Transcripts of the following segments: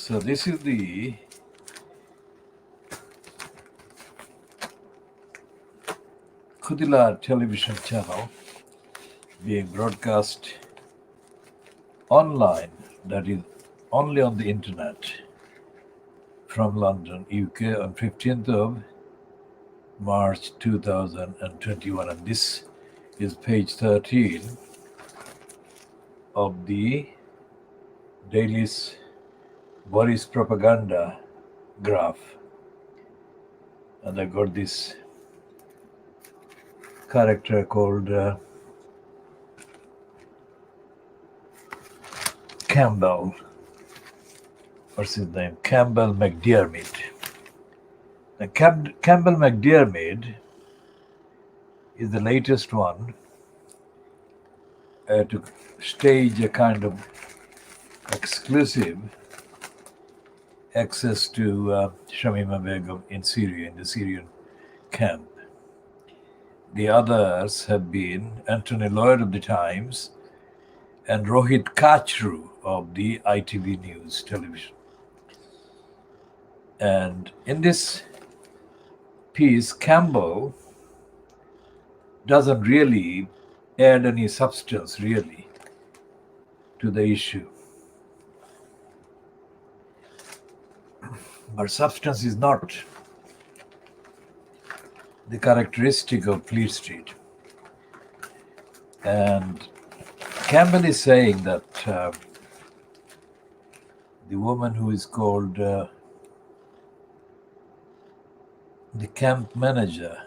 So this is the KhoodeelaarTV television channel being broadcast online, that is only on the internet, from London, UK on 15th of March 2021. And this is page 13 of the Daily's Boris propaganda graph. And I got this character called Campbell. What's his name? Campbell McDiarmid. Now, Campbell McDiarmid is the latest one to stage a kind of exclusive access to Shamima Begum in Syria, in the Syrian camp. The others have been Anthony Lloyd of the Times and Rohit Kachru of the ITV News television. And in this piece, Campbell doesn't really add any substance really to the issue. But substance is not the characteristic of Fleet Street. And Campbell is saying that the woman who is called the camp manager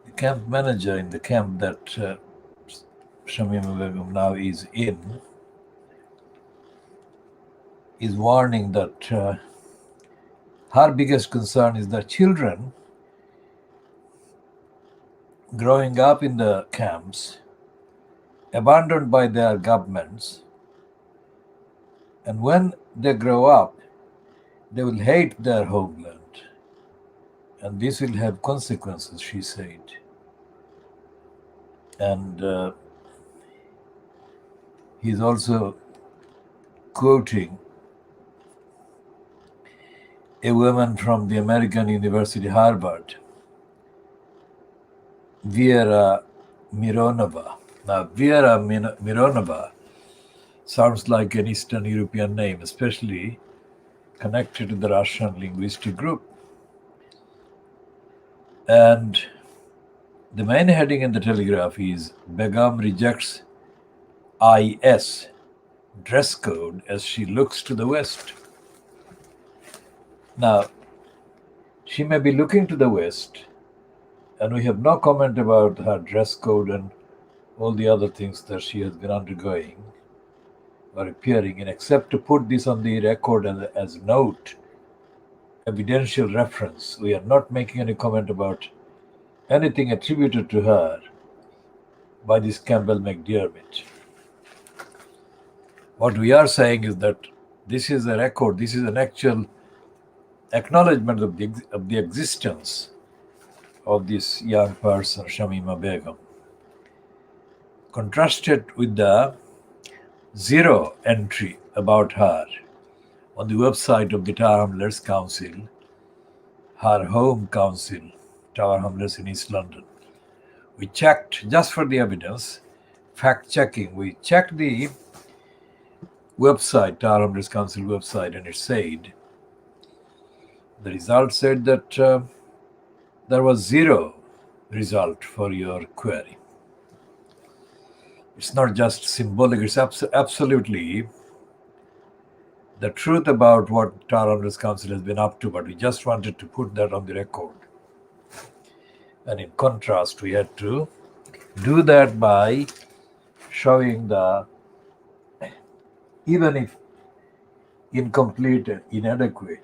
in the camp that Shamima Begum now is in, is warning that her biggest concern is that children growing up in the camps, abandoned by their governments, and when they grow up, they will hate their homeland. And this will have consequences, she said. And he's also quoting a woman from the American University, Harvard, Vera Mironova. Now, Vera Mironova sounds like an Eastern European name, especially connected to the Russian linguistic group. And the main heading in the Telegraph is Begum rejects IS dress code as she looks to the West. Now, she may be looking to the West, and we have no comment about her dress code and all the other things that she has been undergoing or appearing in, except to put this on the record as note, evidential reference. We are not making any comment about anything attributed to her by this Campbell McDiarmid. What we are saying is that this is a record, this is an actual acknowledgement of the existence of this young person, Shamima Begum, contrasted with the zero entry about her on the website of the Tower Hamlets Council, her home council, Tower Hamlets in East London. We checked, just for the evidence, fact-checking, we checked the website, Tower Hamlets Council website, and it said, the result said that there was zero result for your query. It's not just symbolic, it's absolutely the truth about what Tower Hamlets Council has been up to, but we just wanted to put that on the record. And in contrast, we had to do that by showing the, even if incomplete and inadequate,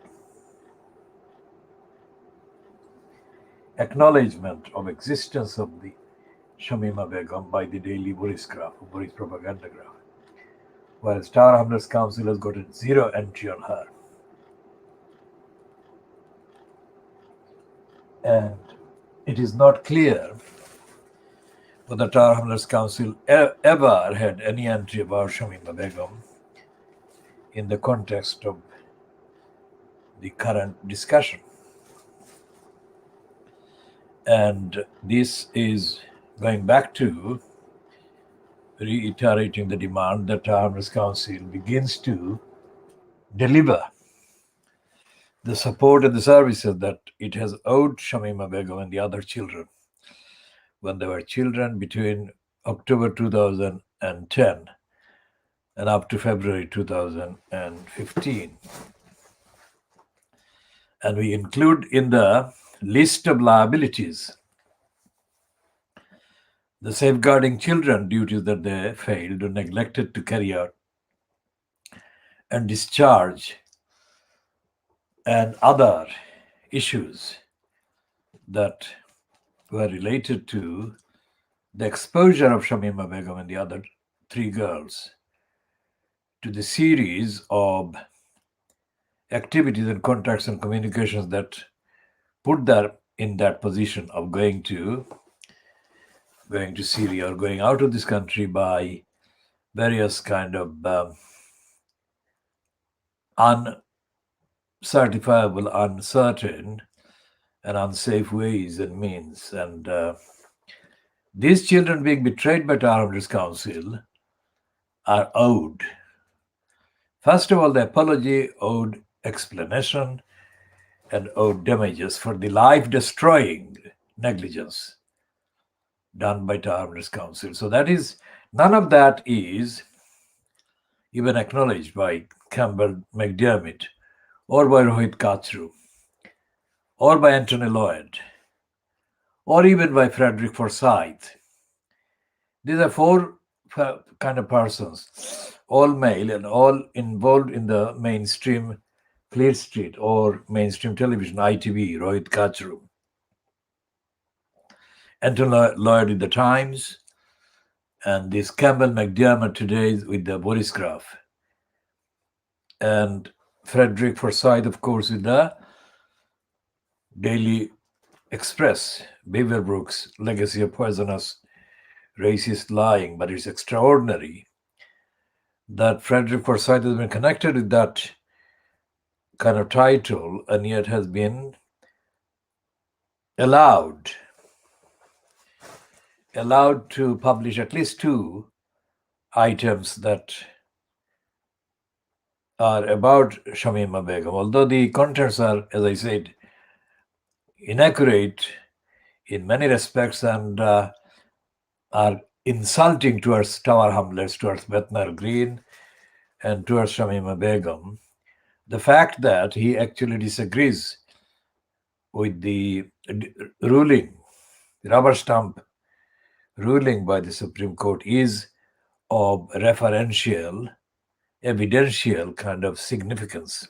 acknowledgement of existence of the Shamima Begum by the Daily Boris graph, Boris propaganda graph, whereas Tower Hamlets Council has gotten zero entry on her. And it is not clear whether Tower Hamlets Council ever had any entry about Shamima Begum in the context of the current discussion. And this is going back to reiterating the demand that Hrs Council begins to deliver the support and the services that it has owed Shamima Begum and the other children when they were children between October 2010 and up to February 2015. And we include in the list of liabilities the safeguarding children duties that they failed or neglected to carry out and discharge, and other issues that were related to the exposure of Shamima Begum and the other three girls to the series of activities and contacts and communications that put them in that position of going to Syria or going out of this country by various kind of uncertifiable, uncertain, and unsafe ways and means. And these children being betrayed by Hrs Council are owed, first of all, the apology, owed explanation, and owed damages for the life-destroying negligence done by Hrs Council. So that is, none of that is even acknowledged by Campbell McDermott or by Rohit Kachru or by Anthony Lloyd or even by Frederick Forsyth. These are four kind of persons, all male and all involved in the mainstream Fleet Street or mainstream television, ITV, Rohit Kachru, Anthony Lloyd with the Times, and this Campbell McDermott today with the Boris Graph, and Frederick Forsyth, of course, with the Daily Express, Beaverbrook's legacy of poisonous racist lying. But it's extraordinary that Frederick Forsyth has been connected with that kind of title and yet has been allowed to publish at least two items that are about Shamima Begum, although the contents are, as I said, inaccurate in many respects and are insulting towards Tower Hamlets, towards Bethnal Green, and towards Shamima Begum. The fact that he actually disagrees with the ruling, rubber stamp ruling by the Supreme Court, is of referential, evidential kind of significance.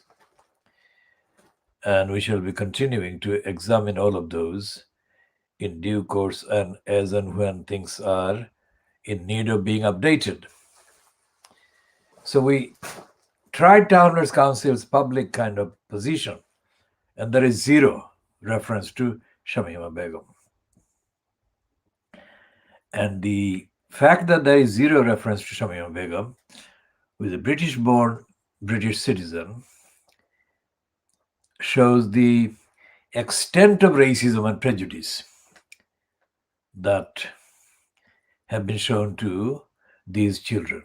And we shall be continuing to examine all of those in due course and as and when things are in need of being updated. So we tried Hrs Council's public kind of position, and there is zero reference to Shamima Begum. And the fact that there is zero reference to Shamima Begum, who is a British-born British citizen, shows the extent of racism and prejudice that have been shown to these children.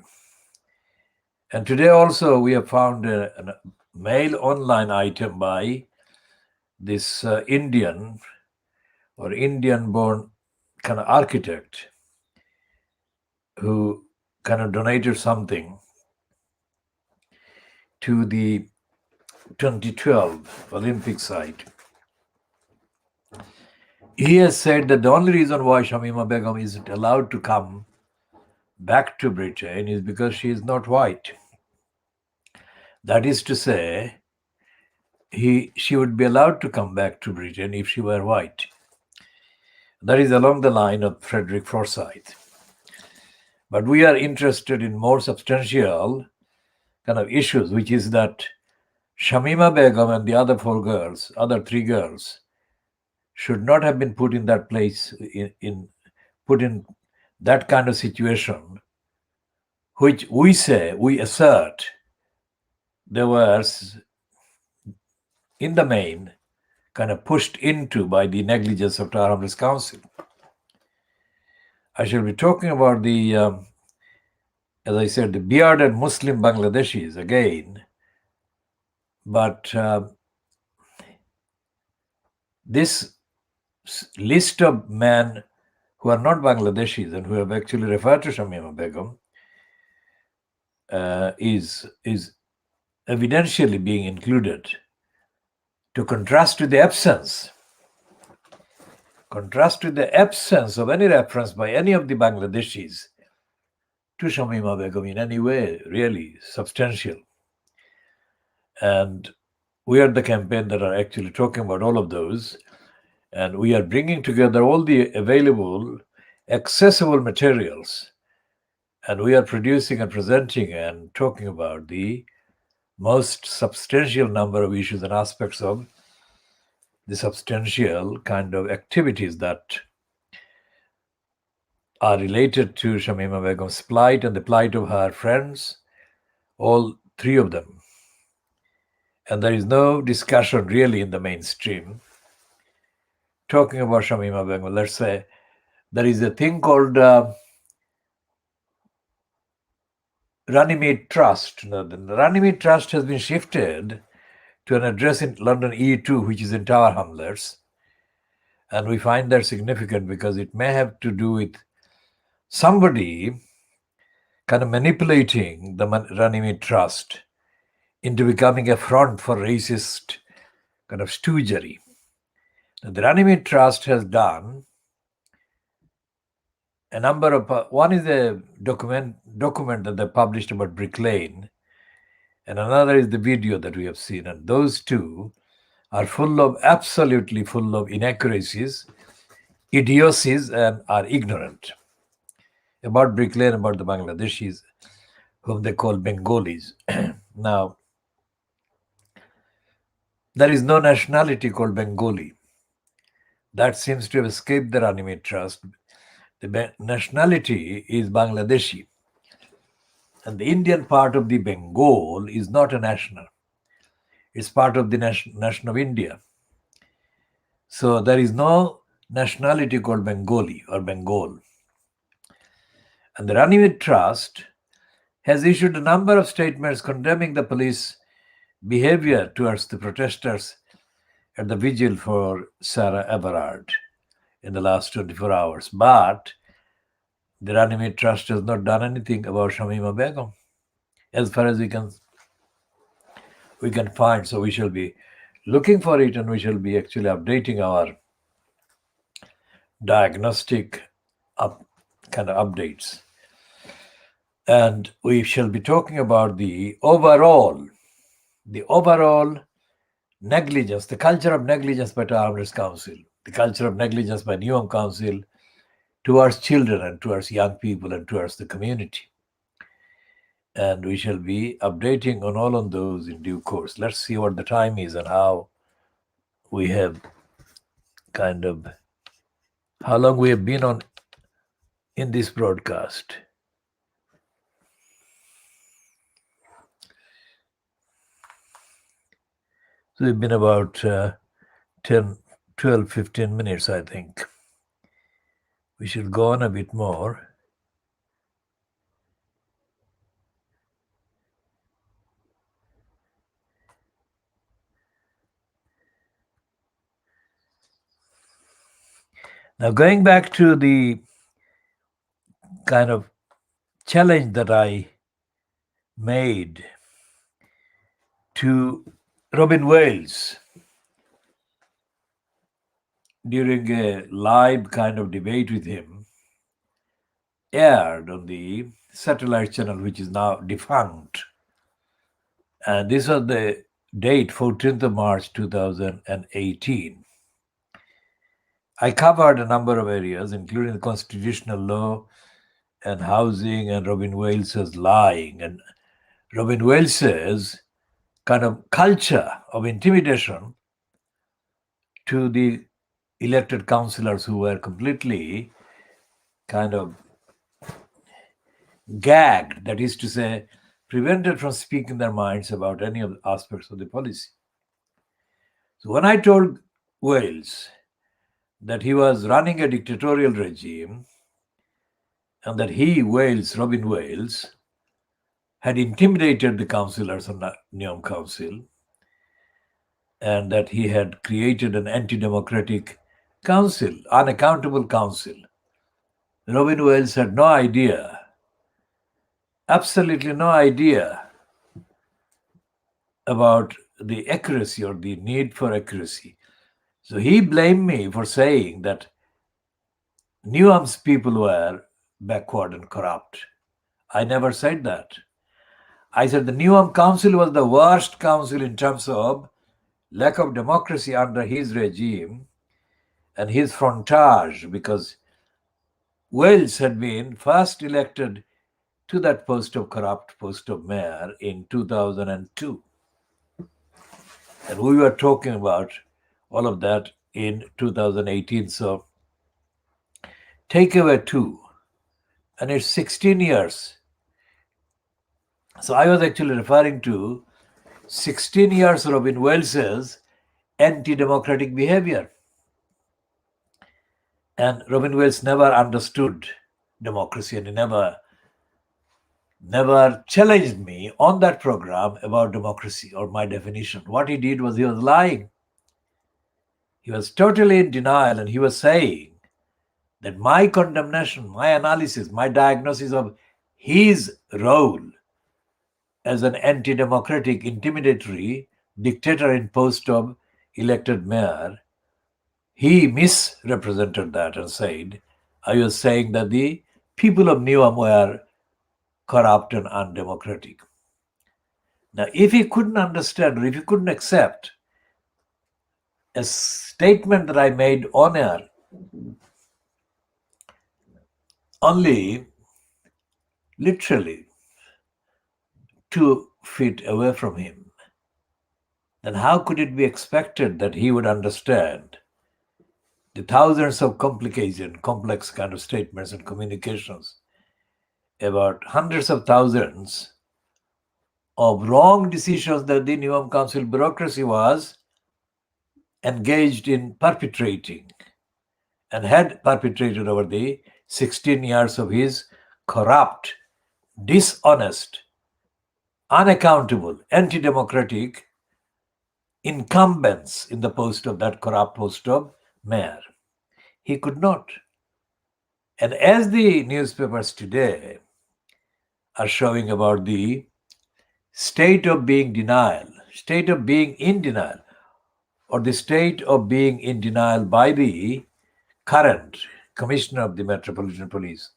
And today also we have found a mail online item by this Indian or Indian-born kind of architect who kind of donated something to the 2012 Olympic site. He has said that the only reason why Shamima Begum isn't allowed to come back to Britain is because she is not white. That is to say, she would be allowed to come back to Britain if she were white. That is along the line of Frederick Forsyth. But we are interested in more substantial kind of issues, which is that Shamima Begum and the other three girls, should not have been put in that place, put in that kind of situation, which we assert they were, in the main, kind of pushed into by the negligence of Tower Hamlets Council. I shall be talking about the, as I said, the bearded Muslim Bangladeshis again. But this list of men who are not Bangladeshis and who have actually referred to Shamima Begum is evidentially being included to contrast with the absence of any reference by any of the Bangladeshis to Shamima Begum in any way really substantial. And we are the campaign that are actually talking about all of those, and we are bringing together all the available accessible materials, and we are producing and presenting and talking about the most substantial number of issues and aspects of the substantial kind of activities that are related to Shamima Begum's plight and the plight of her friends, all three of them. And there is no discussion really in the mainstream talking about Shamima Begum. Let's say there is a thing called Runnymede Trust. Now, the Runnymede Trust has been shifted to an address in London E2, which is in Tower Hamlets. And we find that significant because it may have to do with somebody kind of manipulating the Runnymede Trust into becoming a front for racist kind of stoogery. Now, the Runnymede Trust has done a number of, one is a document that they published about Brick Lane, and another is the video that we have seen. And those two are absolutely full of inaccuracies, idiocies, and are ignorant about Brick Lane, about the Bangladeshis, whom they call Bengalis. Now, there is no nationality called Bengali. That seems to have escaped the Runnymede Trust. The nationality is Bangladeshi. And the Indian part of the Bengal is not a national. It's part of the nation of India. So there is no nationality called Bengali or Bengal. And the Runnymede Trust has issued a number of statements condemning the police behavior towards the protesters at the vigil for Sarah Everard in the last 24 hours. But the Runnymede Trust has not done anything about Shamima Begum, as far as we can find. So we shall be looking for it, and we shall be actually updating our diagnostic kind of updates. And we shall be talking about the overall negligence, the culture of negligence by Tower Hamlets Council, the culture of negligence by Newham Council towards children and towards young people and towards the community. And we shall be updating on all of those in due course. Let's see what the time is and how we have how long we have been on in this broadcast. So it's been about 10, 12, 15 minutes, I think. We should go on a bit more. Now, going back to the kind of challenge that I made to Robin Wales during a live kind of debate with him, aired on the satellite channel, which is now defunct. And this was the date, 14th of March 2018. I covered a number of areas, including the constitutional law and housing and Robin Wales's lying and Robin Wales's kind of culture of intimidation to the elected councillors who were completely kind of gagged, that is to say, prevented from speaking their minds about any of the aspects of the policy. So when I told Wales that he was running a dictatorial regime and that he, Wales, Robin Wales, had intimidated the councillors on the Neom Council, and that he had created an anti-democratic council, unaccountable council. Robin Wales had no idea, absolutely no idea about the accuracy or the need for accuracy. So he blamed me for saying that Newham's people were backward and corrupt. I never said that. I said the Newham Council was the worst council in terms of lack of democracy under his regime and his frontage, because Wales had been first elected to that post of corrupt post of mayor in 2002. And we were talking about all of that in 2018. So take away 2, and it's 16 years. So I was actually referring to 16 years of Robin Wales's anti-democratic behavior. And Robin Wales never understood democracy, and he never challenged me on that program about democracy or my definition. What he did was he was lying. He was totally in denial, and he was saying that my condemnation, my analysis, my diagnosis of his role as an anti-democratic, intimidatory dictator in post of elected mayor, he misrepresented that and said, I was saying that the people of Newham were corrupt and undemocratic. Now, if he couldn't understand, or if he couldn't accept a statement that I made on air, only literally 2 feet away from him, then how could it be expected that he would understand the thousands of complex kind of statements and communications about hundreds of thousands of wrong decisions that the Newham Council bureaucracy was engaged in perpetrating and had perpetrated over the 16 years of his corrupt, dishonest, unaccountable, anti-democratic incumbents in the post of that corrupt post of mayor. He could not. And as the newspapers today are showing about the state of being denial, state of being in denial, or the state of being in denial by the current Commissioner of the Metropolitan Police,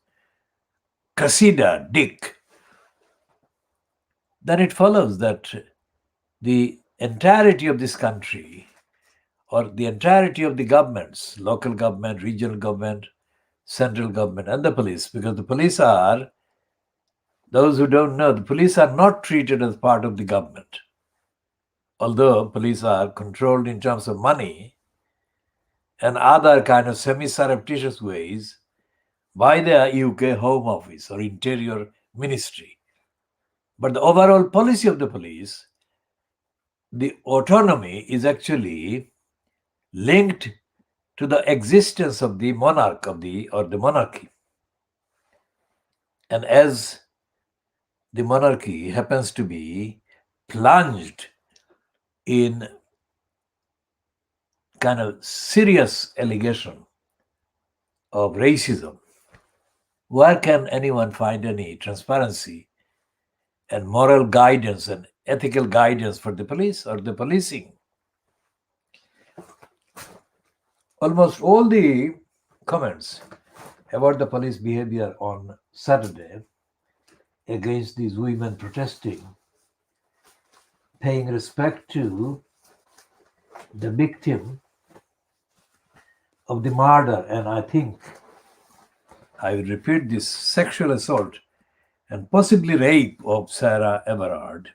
Cressida Dick, then it follows that the entirety of this country, or the entirety of the governments, local government, regional government, central government, and the police, because the police are, those who don't know, the police are not treated as part of the government. Although police are controlled in terms of money and other kind of semi-surreptitious ways by the UK Home Office or Interior Ministry. But the overall policy of the police, the autonomy is actually linked to the existence of the monarch or the monarchy. And as the monarchy happens to be plunged in kind of serious allegation of racism, where can anyone find any transparency and moral guidance and ethical guidance for the police or the policing? Almost all the comments about the police behavior on Saturday against these women protesting, paying respect to the victim of the murder, and I think I will repeat this, sexual assault and possibly rape of Sarah Everard.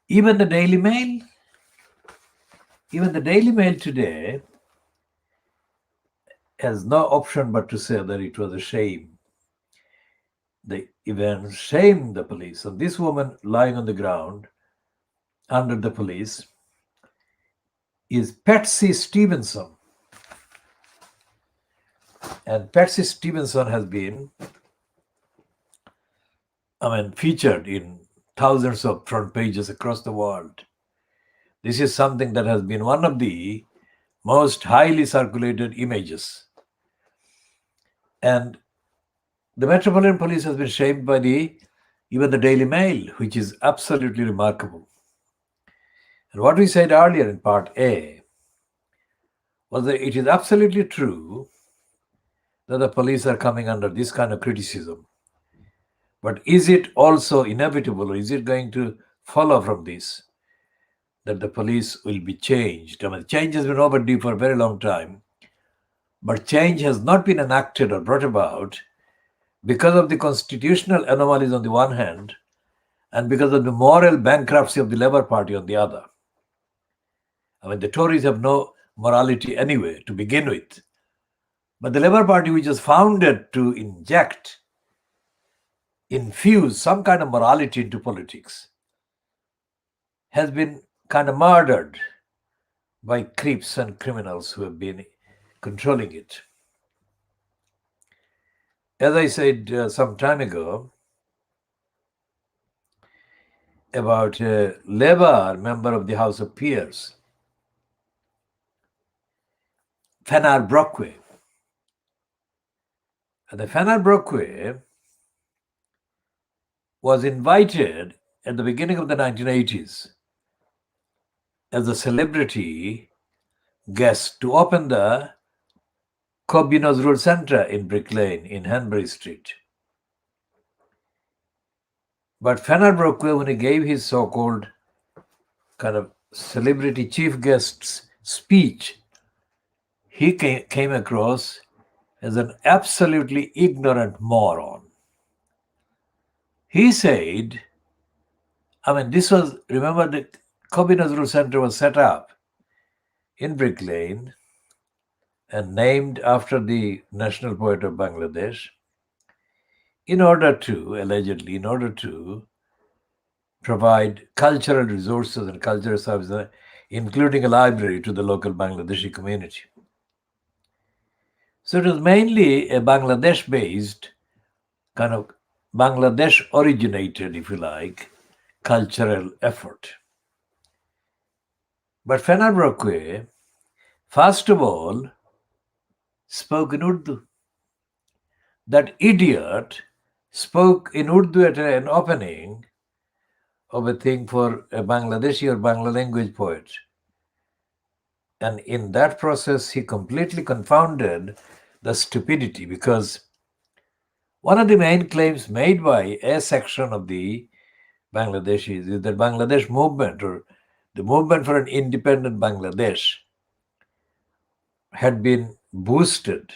Even the Daily Mail today has no option but to say that it was a shame. they even shamed the police. And this woman lying on the ground under the police is Patsy Stevenson. And Patsy Stevenson has been, featured in thousands of front pages across the world. This is something that has been one of the most highly circulated images. And the Metropolitan Police has been shamed by even the Daily Mail, which is absolutely remarkable. And what we said earlier in part A was that it is absolutely true that the police are coming under this kind of criticism. But is it also inevitable, or is it going to follow from this that the police will be changed? Change has been overdue for a very long time, but change has not been enacted or brought about because of the constitutional anomalies on the one hand and because of the moral bankruptcy of the Labour Party on the other. The Tories have no morality anyway to begin with. But the Labour Party, which was founded to infuse some kind of morality into politics, has been kind of murdered by creeps and criminals who have been controlling it. As I said some time ago about a Labour member of the House of Peers, Fanar Brockway. And the Fanar Brockway was invited at the beginning of the 1980s as a celebrity guest to open the Kobe Nazrul Centre in Brick Lane in Hanbury Street. But Fanar Brockway, when he gave his so-called kind of celebrity chief guest's speech, he came across as an absolutely ignorant moron. He said, remember the Kobe Nazrul Centre was set up in Brick Lane and named after the national poet of Bangladesh allegedly in order to provide cultural resources and cultural services, including a library to the local Bangladeshi community. So it was mainly a Bangladesh-based, kind of Bangladesh-originated, if you like, cultural effort. But Fanar Brockway, first of all, spoke in Urdu. That idiot spoke in Urdu at an opening of a thing for a Bangladeshi or Bangla language poet. And in that process, he completely confounded the stupidity, because one of the main claims made by a section of the Bangladeshis is that Bangladesh movement, or the movement for an independent Bangladesh, had been boosted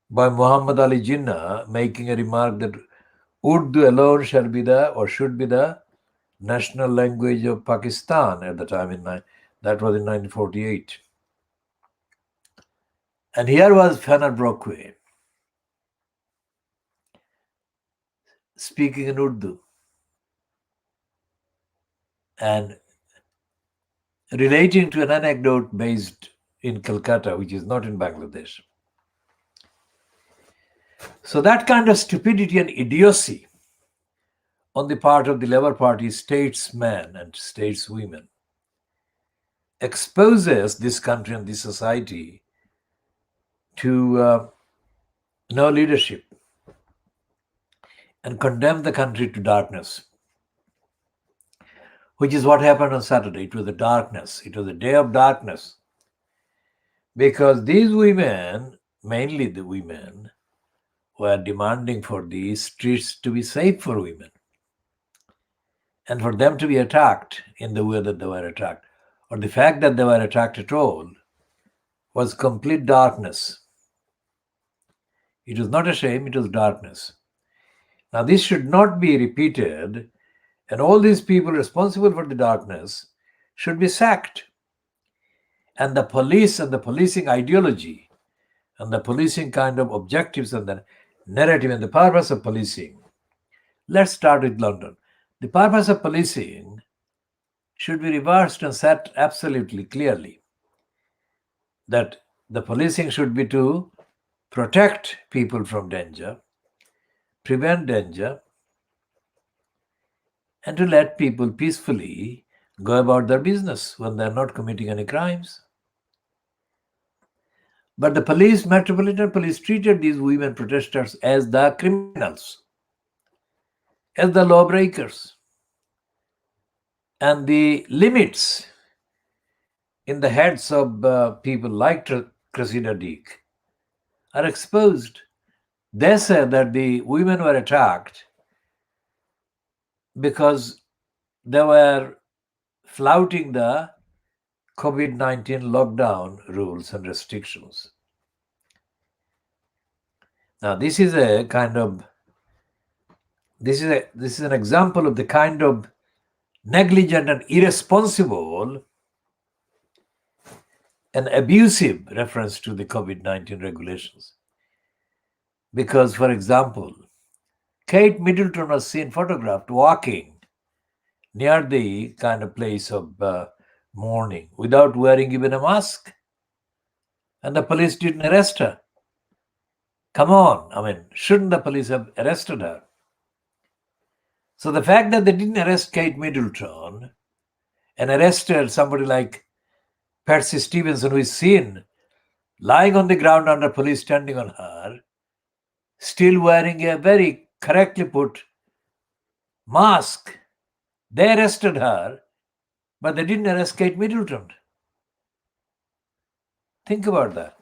by Muhammad Ali Jinnah making a remark that Urdu alone should be the national language of Pakistan at the time. That was in 1948. And here was Fanar Brockway speaking in Urdu and relating to an anecdote based in Calcutta, which is not in Bangladesh. So that kind of stupidity and idiocy on the part of the Labour Party statesmen and stateswomen exposes this country and this society to no leadership and condemn the country to darkness, which is what happened on Saturday. It was a darkness. It was a day of darkness, because these women, mainly the women, were demanding for these streets to be safe for women and for them to be attacked in the way that they were attacked, or the fact that they were attacked at all, was complete darkness. It was not a shame, it was darkness. Now this should not be repeated, and all these people responsible for the darkness should be sacked. And the police and the policing ideology and the policing kind of objectives and the narrative and the purpose of policing. Let's start with London. The purpose of policing should be reversed and set absolutely clearly that the policing should be to protect people from danger, prevent danger, and to let people peacefully go about their business when they're not committing any crimes. But the police, Metropolitan Police, treated these women protesters as the criminals, as the lawbreakers. And the limits in the heads of people like Cressida Dick are exposed. They say that the women were attacked because they were flouting the COVID-19 lockdown rules and restrictions. Now, this is an example of the kind of negligent and irresponsible and abusive reference to the COVID-19 regulations. Because, for example, Kate Middleton was seen photographed walking near the kind of place of mourning without wearing even a mask. And the police didn't arrest her. Come on, shouldn't the police have arrested her? So the fact that they didn't arrest Kate Middleton and arrested somebody like Patsy Stevenson, who is seen lying on the ground under police standing on her, still wearing a very correctly put mask. They arrested her, but they didn't arrest Kate Middleton. Think about that.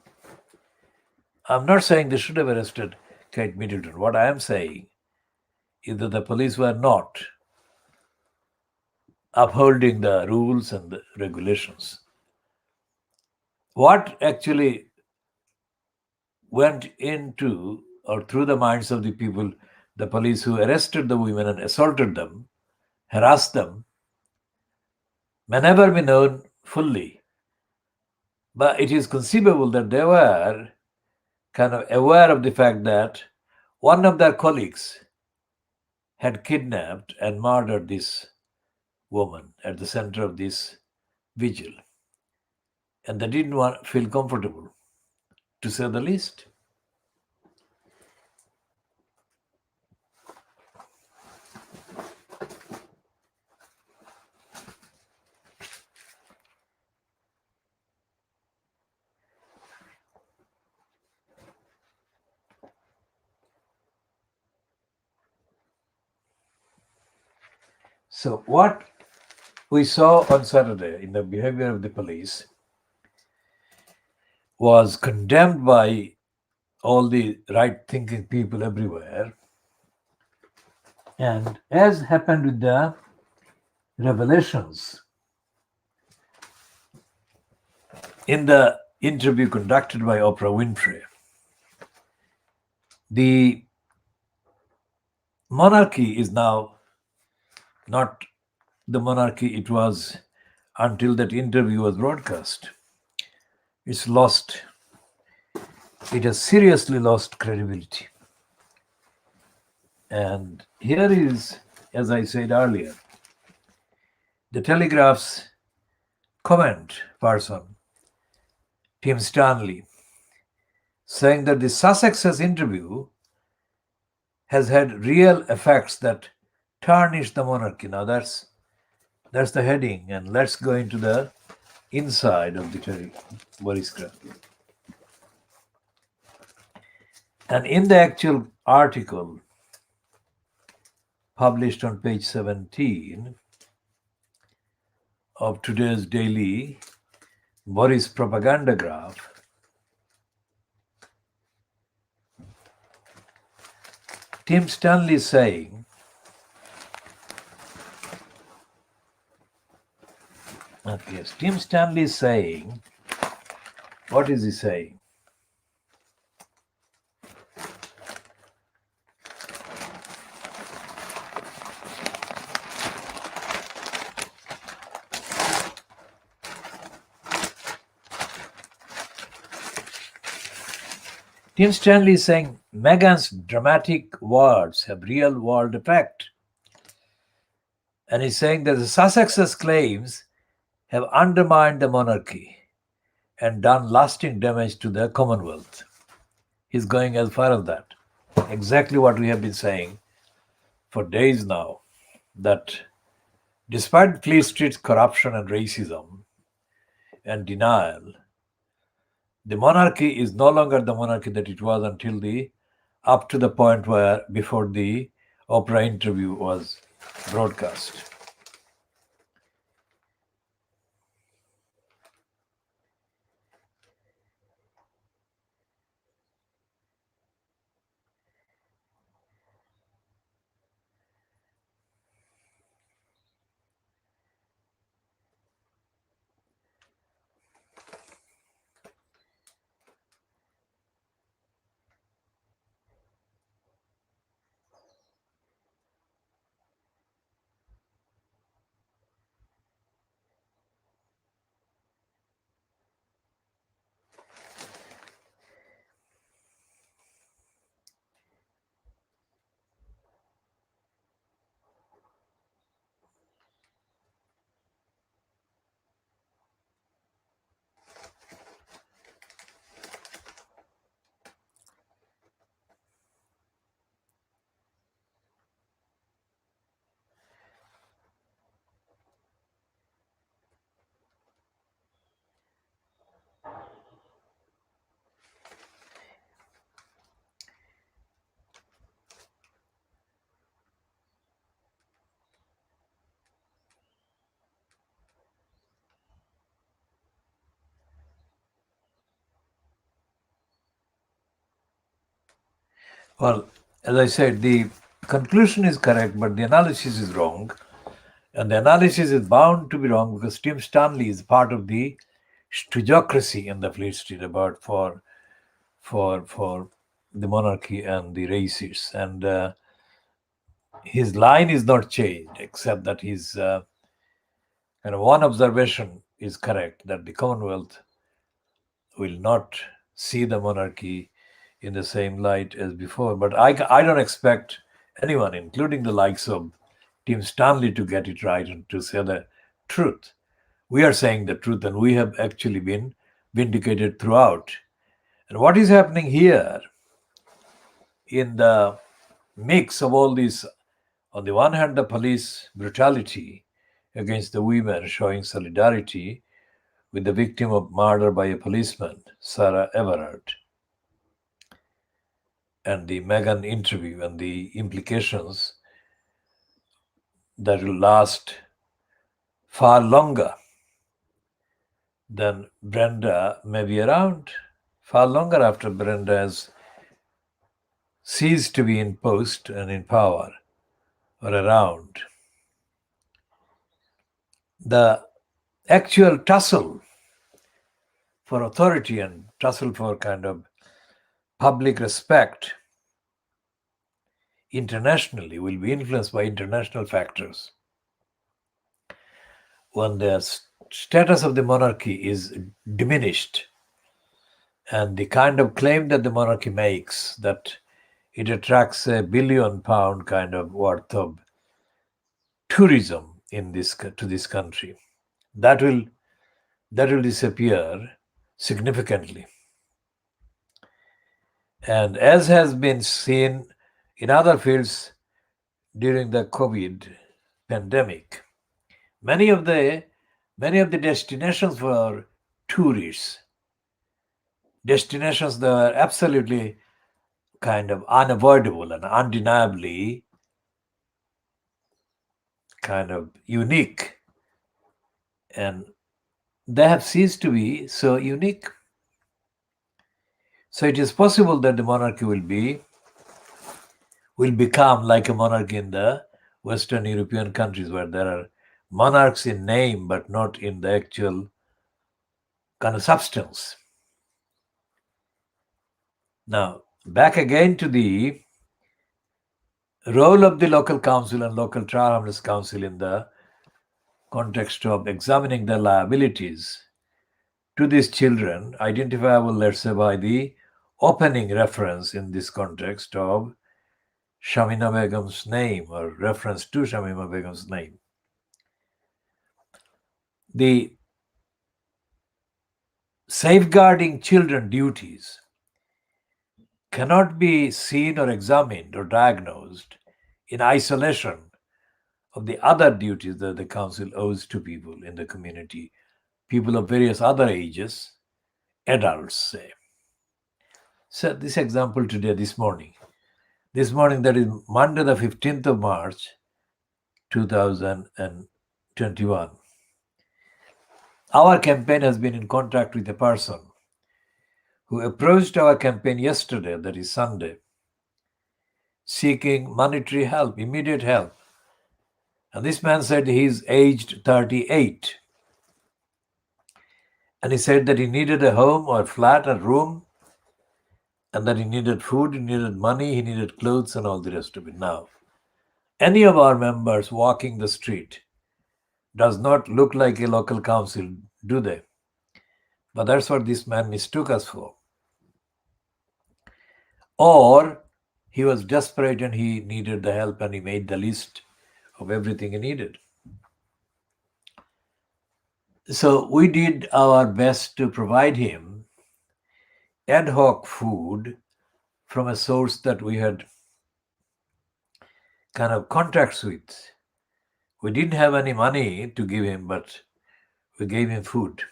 I'm not saying they should have arrested Kate Middleton. What I am saying is that the police were not upholding the rules and the regulations. What actually went into or through the minds of the people, the police who arrested the women and assaulted them, harassed them, may never be known fully. But it is conceivable that they were kind of aware of the fact that one of their colleagues had kidnapped and murdered this woman at the center of this vigil. And they didn't feel comfortable, to say the least. So what we saw on Saturday in the behavior of the police was condemned by all the right-thinking people everywhere. And as happened with the revelations in the interview conducted by Oprah Winfrey, the monarchy is now not the monarchy it was until that interview was broadcast. It's lost. It has seriously lost credibility. And here is, as I said earlier, the Telegraph's comment person, Tim Stanley, saying that the Sussex's interview has had real effects that tarnish the monarchy. Now that's the heading, and let's go into the inside of the Boris craft. And in the actual article published on page 17 of today's daily Boris propaganda graph, Tim Stanley is saying Tim Stanley is saying, what is he saying? Tim Stanley is saying Meghan's dramatic words have real world effect. And he's saying that the Sussex's claims have undermined the monarchy and done lasting damage to the Commonwealth. He's going as far as that. Exactly what we have been saying for days now, that despite Fleet Street's corruption and racism and denial, the monarchy is no longer the monarchy that it was until the up to the point where before the Oprah interview was broadcast. Well, as I said, the conclusion is correct, but the analysis is wrong. And the analysis is bound to be wrong because Tim Stanley is part of the stoogeocracy in the Fleet Street about for the monarchy and the races. And his line is not changed, except that his kind of one observation is correct, that the Commonwealth will not see the monarchy in the same light as before. But I don't expect anyone, including the likes of Tim Stanley, to get it right and to say the truth. We are saying the truth, and we have actually been vindicated throughout. And what is happening here in the mix of all this, on the one hand, the police brutality against the women, showing solidarity with the victim of murder by a policeman, Sarah Everard, and the Meghan interview and the implications that will last far longer than Brenda may be around, far longer after Brenda has ceased to be in post and in power or around. The actual tussle for authority and tussle for kind of public respect internationally will be influenced by international factors. When the status of the monarchy is diminished, and the kind of claim that the monarchy makes, that it attracts £1 billion kind of worth of tourism in to this country, that will disappear significantly. And as has been seen in other fields during the COVID pandemic, many of the destinations for tourists, destinations that are absolutely kind of unavoidable and undeniably kind of unique, and they have ceased to be so unique. So it is possible that the monarchy will become like a monarchy in the Western European countries, where there are monarchs in name but not in the actual kind of substance. Now, back again to the role of the local council and local trial harmless council in the context of examining their liabilities to these children, identifiable, let's say, by the opening reference in this context of Shamina Begum's name, or reference to Shamima Begum's name. The safeguarding children duties cannot be seen or examined or diagnosed in isolation of the other duties that the council owes to people in the community, people of various other ages, adults, say. So this example today, this morning, that is Monday the 15th of March, 2021. Our campaign has been in contact with a person who approached our campaign yesterday, that is Sunday, seeking monetary help, immediate help. And this man said he's aged 38. And he said that he needed a home or a flat, a room, and that he needed food, he needed money, he needed clothes, and all the rest of it. Now, any of our members walking the street does not look like a local council, do they? But that's what this man mistook us for. Or he was desperate and he needed the help and he made the list of everything he needed. So we did our best to provide him ad hoc food from a source that we had kind of contacts with. We didn't have any money to give him, but we gave him food.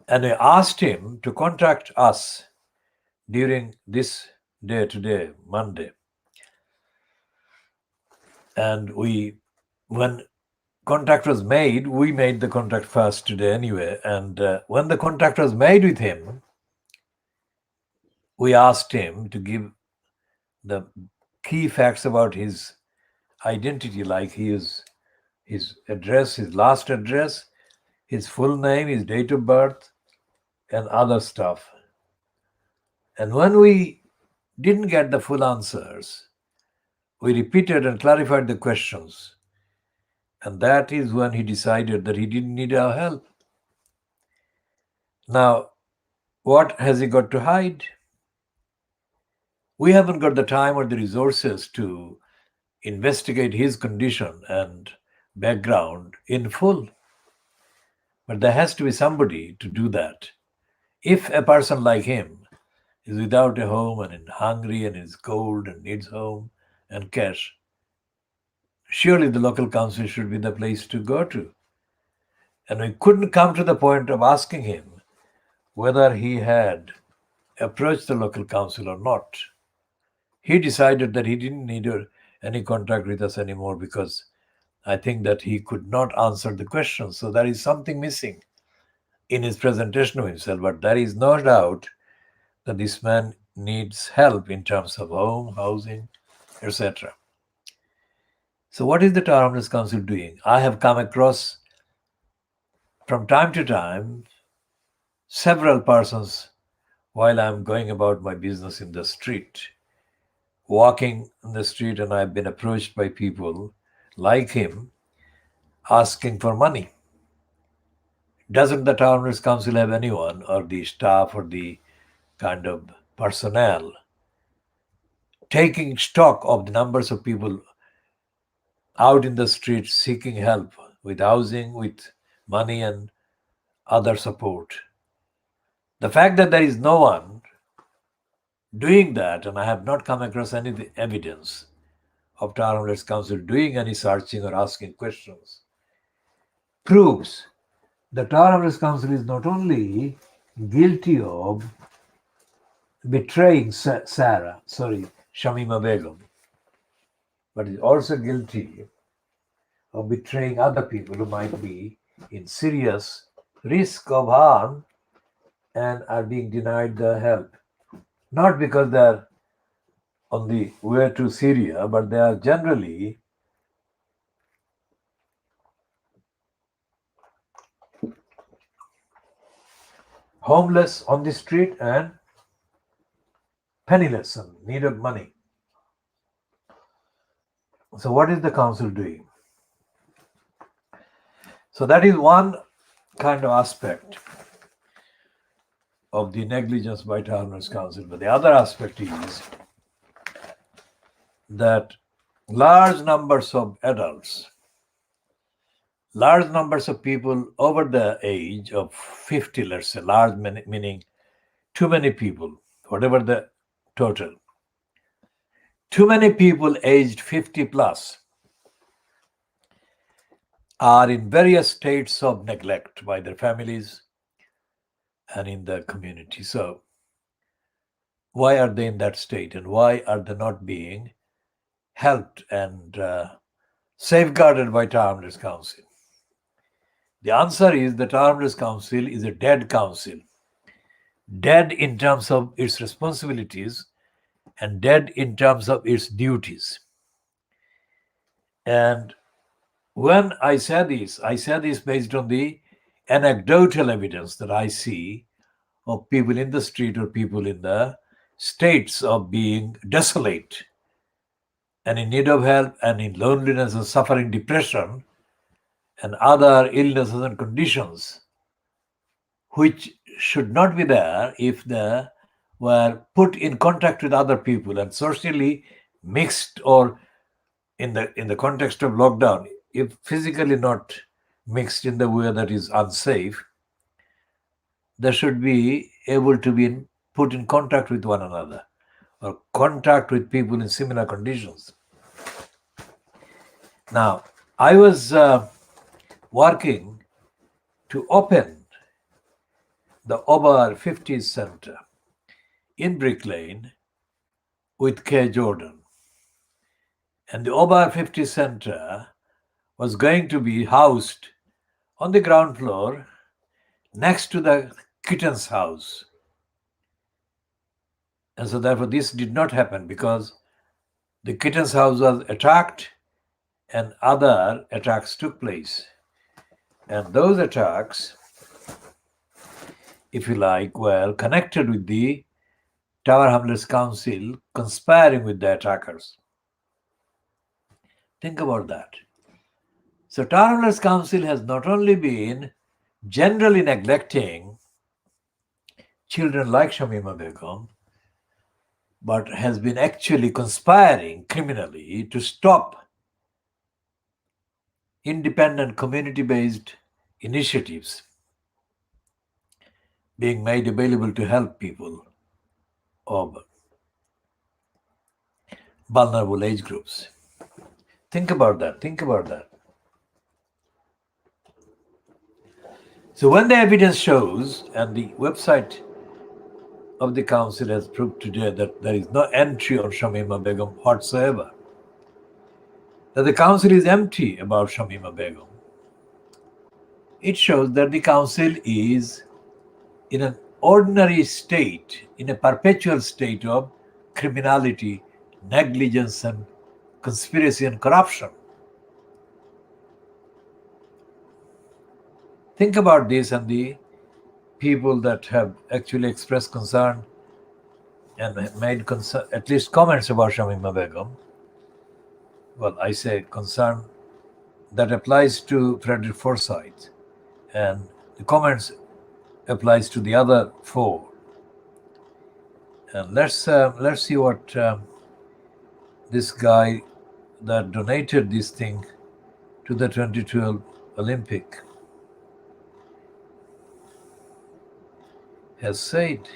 And I asked him to contact us during this day today, Monday. And when contact was made, we made the contact first today anyway. And when the contact was made with him, we asked him to give the key facts about his identity, like his address, his last address, his full name, his date of birth, and other stuff. And when we didn't get the full answers, we repeated and clarified the questions. And that is when he decided that he didn't need our help. Now, what has he got to hide? We haven't got the time or the resources to investigate his condition and background in full. But there has to be somebody to do that. If a person like him is without a home and is hungry and is cold and needs home and cash, surely the local council should be the place to go to. And we couldn't come to the point of asking him whether he had approached the local council or not. He decided that he didn't need any contact with us anymore because I think that he could not answer the question. So there is something missing in his presentation of himself. But there is no doubt that this man needs help in terms of home, housing, etc. So what is the Tower Hamlets Council doing? I have come across from time to time several persons while I'm going about my business in the street, walking in the street, and I've been approached by people like him asking for money. Doesn't the Tower Hamlets Council have anyone, or the staff, or the kind of personnel taking stock of the numbers of people out in the streets seeking help with housing, with money and other support? The fact that there is no one doing that, and I have not come across any evidence of Tower Hamlets Council doing any searching or asking questions, proves the Tower Hamlets Council is not only guilty of betraying Shamima Begum, but is also guilty of betraying other people who might be in serious risk of harm and are being denied the help. Not because they are on the way to Syria, but they are generally homeless on the street and penniless and need of money. So what is the council doing? So that is one kind of aspect. of the negligence by Tower Hamlets Council. But the other aspect is that large numbers of adults, large numbers of people over the age of 50, let's say, large meaning too many people, whatever the total, too many people aged 50 plus are in various states of neglect by their families and in the community. So, why are they in that state, and why are they not being helped and safeguarded by Tower Hamlets Council? The answer is the Tower Hamlets Council is a dead council. Dead in terms of its responsibilities and dead in terms of its duties. And when I say this based on the anecdotal evidence that I see of people in the street or people in the states of being desolate and in need of help and in loneliness and suffering depression and other illnesses and conditions which should not be there if they were put in contact with other people and socially mixed, or in the context of lockdown, if physically not mixed in the way that is unsafe, they should be able to be put in contact with one another or contact with people in similar conditions. Now, I was working to open the Over 50s Center in Brick Lane with K. Jordan. And the Over 50 Center was going to be housed on the ground floor next to the Kitten's house. And so therefore this did not happen because the Kitten's house was attacked and other attacks took place. And those attacks, if you like, were connected with the Tower Hamlets Council conspiring with the attackers. Think about that. So Tower Hamlets Council has not only been generally neglecting children like Shamima Begum, but has been actually conspiring criminally to stop independent community-based initiatives being made available to help people of vulnerable age groups. Think about that. So when the evidence shows, and the website of the council has proved today that there is no entry on Shamima Begum whatsoever, that the council is empty about Shamima Begum, it shows that the council is in an ordinary state, in a perpetual state of criminality, negligence, and conspiracy and corruption. Think about this, and the people that have actually expressed concern and made at least comments about Shamima Begum. Well, I say concern that applies to Frederick Forsyth, and the comments applies to the other four. And let's see what this guy that donated this thing to the 2012 Olympic has said.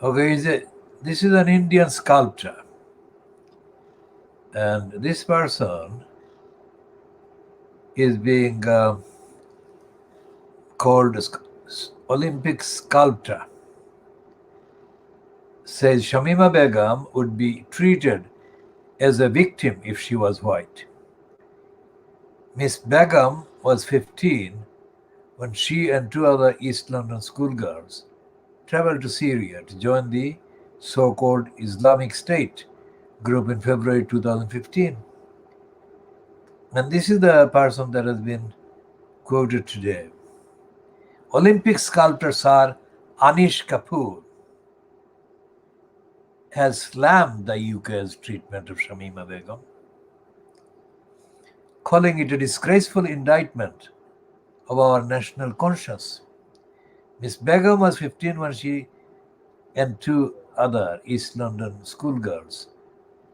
Okay, this is an Indian sculptor, and this person is being called Olympic sculptor. Says Shamima Begum would be treated as a victim if she was white. Miss Begum was 15 when she and two other East London schoolgirls traveled to Syria to join the so-called Islamic State group in February 2015. And this is the person that has been quoted today. Olympic sculptors are Anish Kapoor, has slammed the UK's treatment of Shamima Begum, calling it a disgraceful indictment of our national conscience. Miss Begum was 15 when she and two other East London schoolgirls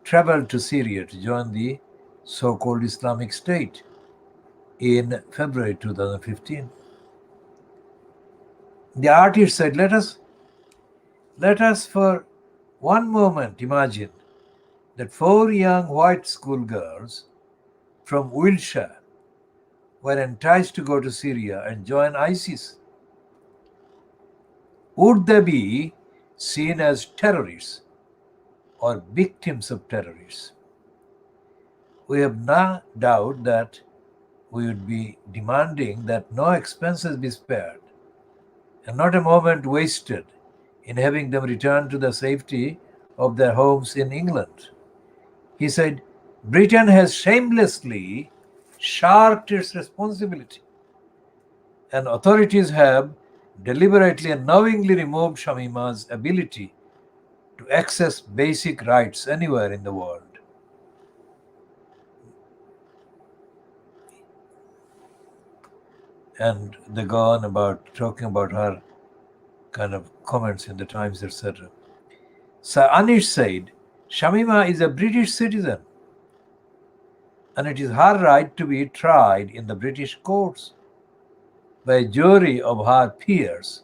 traveled to Syria to join the so-called Islamic State in February 2015. The artist said, let us for one moment imagine that four young white schoolgirls from Wiltshire were enticed to go to Syria and join ISIS. Would they be seen as terrorists or victims of terrorists? We have no doubt that we would be demanding that no expenses be spared and not a moment wasted in having them return to the safety of their homes in England. He said, Britain has shamelessly shirked its responsibility, and authorities have deliberately and knowingly removed Shamima's ability to access basic rights anywhere in the world. And they go on about talking about her kind of comments in the Times, etc. Sir Anish said, Shamima is a British citizen and it is her right to be tried in the British courts by a jury of her peers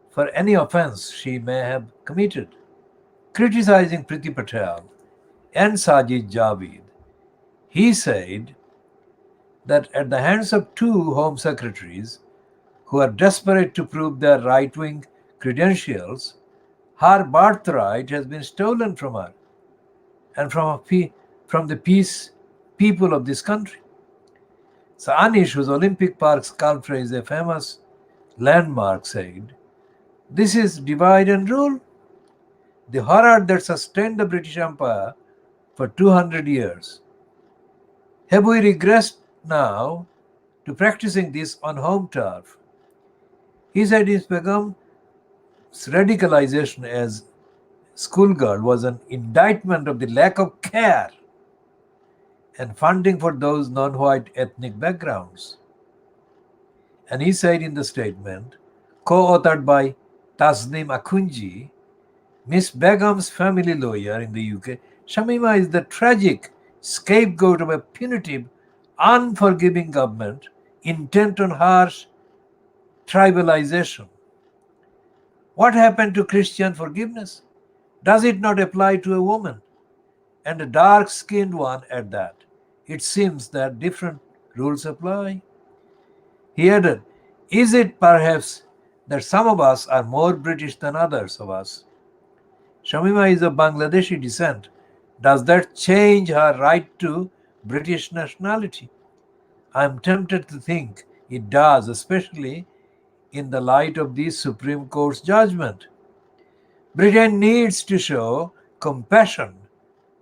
for any offence she may have committed. Criticizing Priti Patel and Sajid Javid, he said that at the hands of two Home Secretaries who are desperate to prove their right-wing credentials, her birthright has been stolen from her and from the peace people of this country. So Anish, whose Olympic Park sculpture is a famous landmark, said, this is divide and rule. The horror that sustained the British Empire for 200 years. Have we regressed now to practicing this on home turf? He said his Begum's radicalization as schoolgirl was an indictment of the lack of care and funding for those non-white ethnic backgrounds. And he said in the statement, co-authored by Tasneem Akunji, Miss Begum's family lawyer in the UK, Shamima is the tragic scapegoat of a punitive, unforgiving government intent on harsh tribalization. What happened to Christian forgiveness? Does it not apply to a woman, and a dark-skinned one at that? It seems that different rules apply. He added, is it perhaps that some of us are more British than others of us? Shamima is of Bangladeshi descent. Does that change her right to British nationality? I am tempted to think it does, especially in the light of the Supreme Court's judgment. Britain needs to show compassion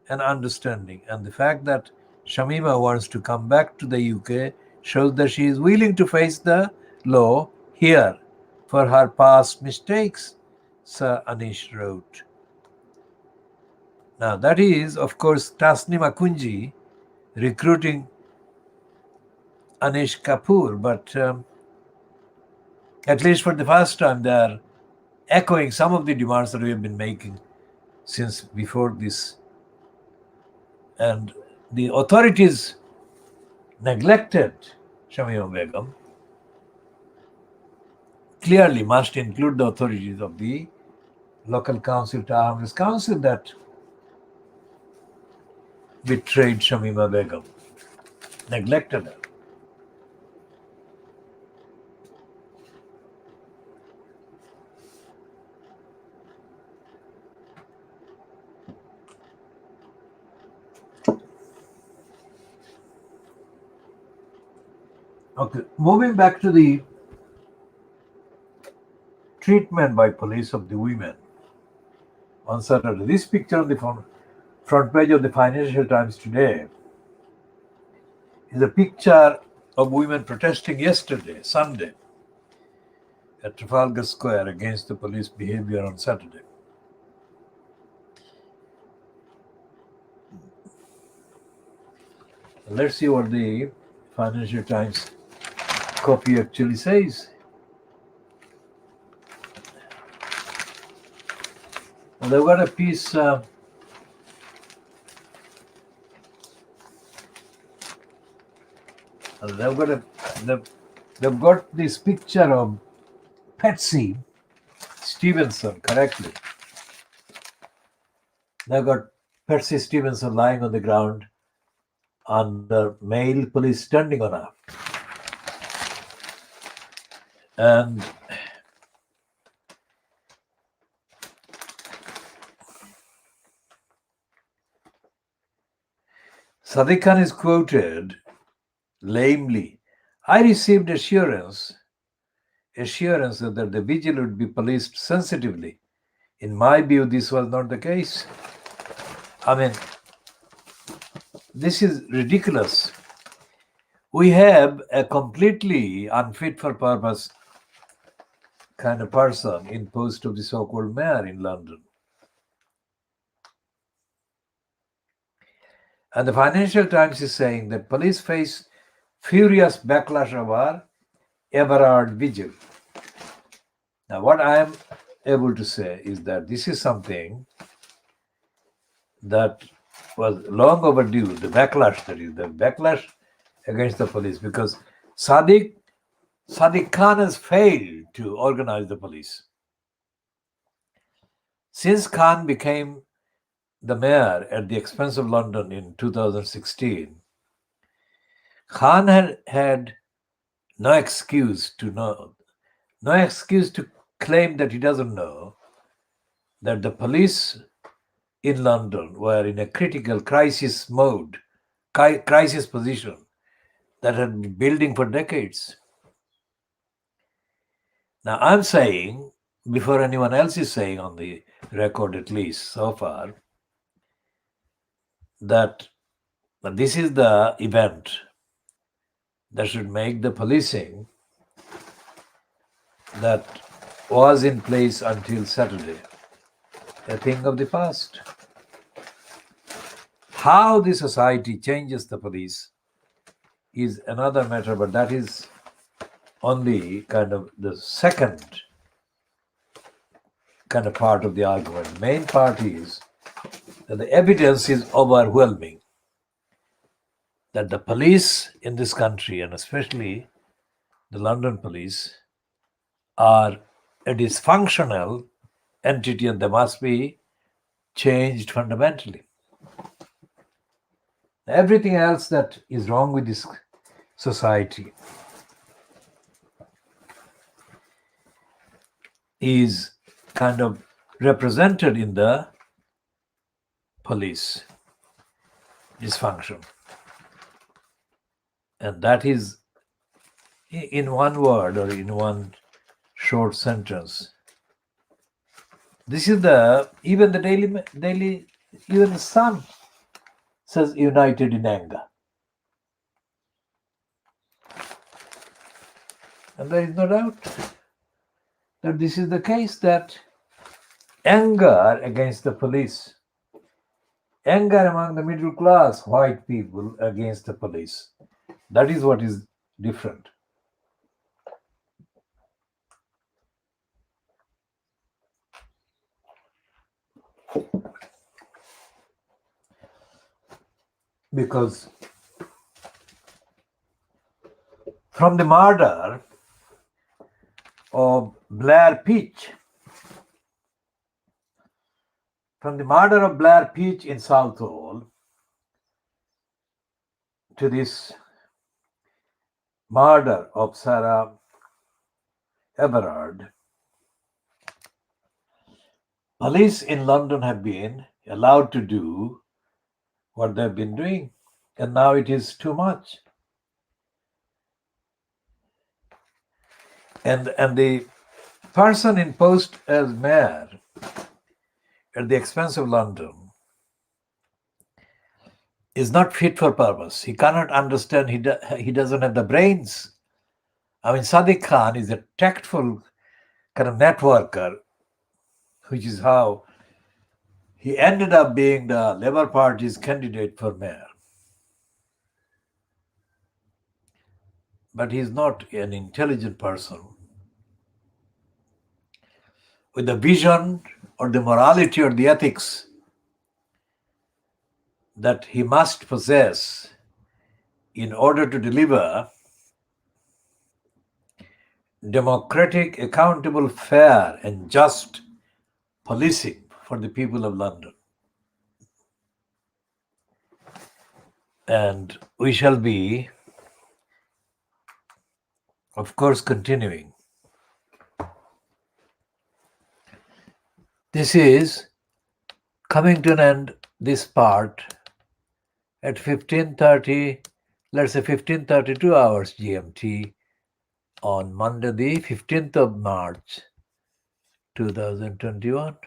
and understanding, and the fact that Shamima wants to come back to the UK shows that she is willing to face the law here for her past mistakes, Sir Anish wrote. Now that is, of course, Tasneem Akunji recruiting Anish Kapoor, but at least for the first time they are echoing some of the demands that we have been making since before this. And the authorities neglected Shamima Begum clearly must include the authorities of the local council, Hrs Council, that betrayed Shamima Begum, neglected her. Okay, moving back to the treatment by police of the women on Saturday. This picture on the front page of the Financial Times today is a picture of women protesting yesterday, Sunday, at Trafalgar Square against the police behavior on Saturday. Let's see what the Financial Times copy actually says. Well, they've got a piece. They've got this picture of Patsy Stevenson, correctly. They've got Patsy Stevenson lying on the ground under male police standing on her. And Sadiq Khan is quoted lamely. I received assurance that the vigil would be policed sensitively. In my view, this was not the case. I mean, this is ridiculous. We have a completely unfit for purpose kind of person in post of the so-called mayor in London. And the Financial Times is saying that police face furious backlash over Everard vigil. Now, what I am able to say is that this is something that was long overdue, the backlash, that is, the backlash against the police, because Sadiq Khan has failed to organize the police. Since Khan became the mayor at the expense of London in 2016, Khan had no excuse to claim that he doesn't know that the police in London were in a critical crisis position that had been building for decades. Now, I'm saying, before anyone else is saying on the record, at least so far, that this is the event that should make the policing that was in place until Saturday a thing of the past. How the society changes the police is another matter, but that is only kind of the second kind of part of the argument. The main part is that the evidence is overwhelming that the police in this country, and especially the London police, are a dysfunctional entity and they must be changed fundamentally. Everything else that is wrong with this society is kind of represented in the police dysfunction. And that is, in one word or in one short sentence, this is even the daily, even the Sun says united in anger. And there is no doubt that this is the case, that anger against the police, anger among the middle class white people against the police, that is what is different. Because from the murder of Blair Peach, in Southall to this murder of Sarah Everard, police in London have been allowed to do what they've been doing, and now it is too much. And the person in post as mayor at the expense of London is not fit for purpose. He cannot understand. He doesn't have the brains. I mean, Sadiq Khan is a tactful kind of networker, which is how he ended up being the Labour Party's candidate for mayor. but he's not an intelligent person with the vision or the morality or the ethics that he must possess in order to deliver democratic, accountable, fair, and just policing for the people of London. And we shall be, of course, continuing. This is coming to an end, this part, at 15:30, let's say 15:32 hours GMT, on Monday, the 15th of March, 2021.